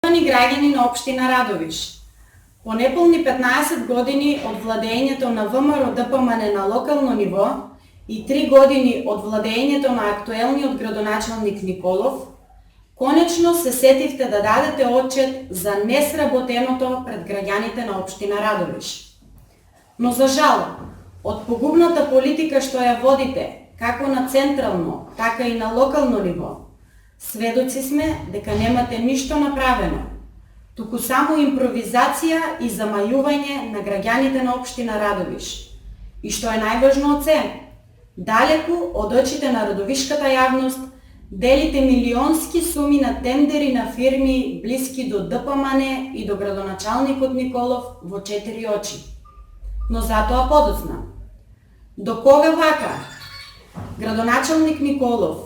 Почитувани граѓани на општина Радовиш, по неполни 15 години од владењето на ВМРО ДПМН на локално ниво и 3 години од владењето на актуелниот градоначалник Николов, конечно се сетивте да дадете отчет за несработеното пред граѓаните на општина Радовиш. Но за жал, од погубната политика што ја водите, како на централно, така и на локално ниво, сведоци сме дека немате ништо направено, туку само импровизација и замајување на граѓаните на општина Радовиш. И што е најважно од се, далеку од очите на радовишката јавност, делите милионски суми на тендери на фирми блиски до ДПМН и до градоначалникот Николов во 4 очи. Но затоа подоцна. До кога вака? Градоначалник Николов,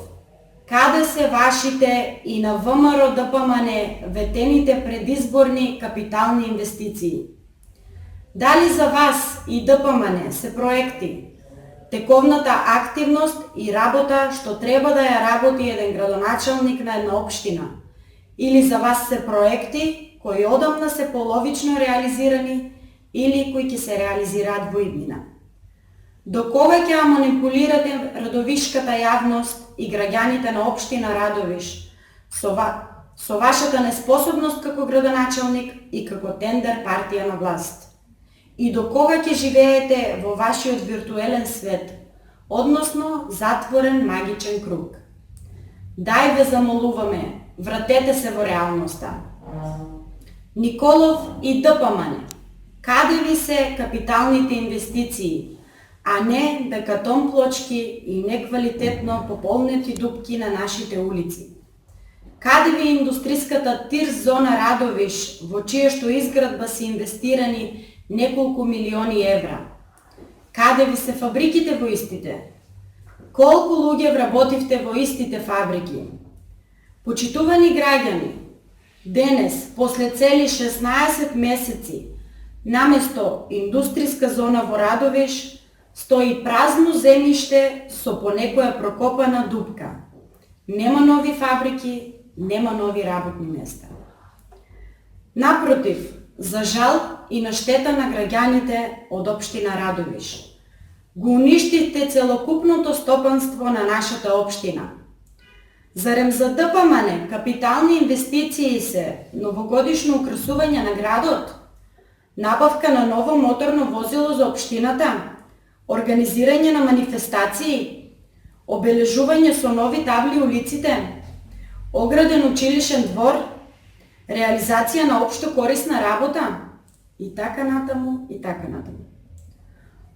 каде се вашите и на ВМРО ДПМН ветените предизборни капитални инвестиции? Дали за вас и ДПМН се проекти, тековната активност и работа што треба да ја работи еден градоначалник на една општина? Или за вас се проекти кои одамна се половично реализирани или кои ќе се реализираат во иднина? До кога ќе ја манипулирате радовишката јавност и граѓаните на општина Радовиш со вашата неспособност како градоначалник и како тендер партија на власт? И до кога ќе живеете во вашиот виртуелен свет, односно затворен магичен круг? Дај ве замолуваме, вратете се во реалноста. Николов и ДПМН, каде ви се капиталните инвестиции, а не бекатон-плочки и неквалитетно пополнети дупки на нашите улици? Каде ви индустријската тир зона Радовиш, во чија што изградба се инвестирани неколку милиони евра? Каде ви се фабриките во истите? Колку луѓе вработивте во истите фабрики? Почитувани граѓани, денес, после цели 16 месеци, наместо индустријска зона во Радовиш, стои празно земјиште со по некоја прокопана дупка. Нема нови фабрики, нема нови работни места. Напротив, за жал и на штета на граѓаните од општина Радовиш, го уништивте целокупното стопанство на нашата општина. Зарем за ДПМН капитални инвестиции се новогодишно украсување на градот, набавка на ново моторно возило за општината, организирање на манифестации, обележување со нови табли улиците, ограден училишен двор, реализација на општо корисна работа и така натаму и така натаму.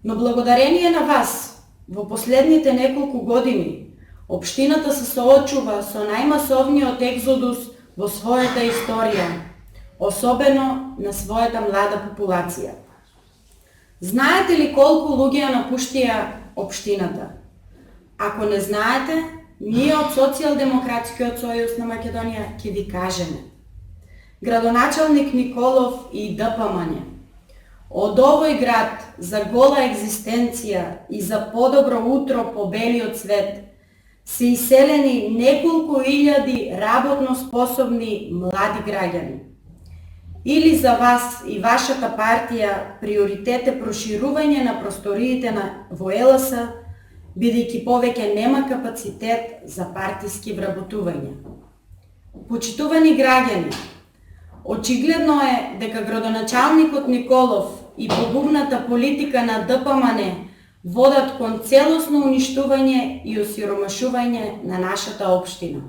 Но благодарение на вас, во последните неколку години, општината се соочува со најмасовниот екзодус во својата историја, особено на својата млада популација. Знаете ли колку луѓе ја напуштија општината? Ако не знаете, ние од Социјалдемократскиот сојуз на Македонија ќе ви кажеме. Градоначалник Николов и ДПМН, од овој град за гола екзистенција и за подобро утро по белиот свет се иселени неколку илјади работно способни млади граѓани. Или за вас и вашата партија приоритет е проширување на просториите во ЕЛС, бидејќи повеќе нема капацитет за партиски вработувања. Почитувани граѓани, очигледно е дека градоначалникот Николов и погубната политика на ДПМН водат кон целосно уништување и осиромашување на нашата општина.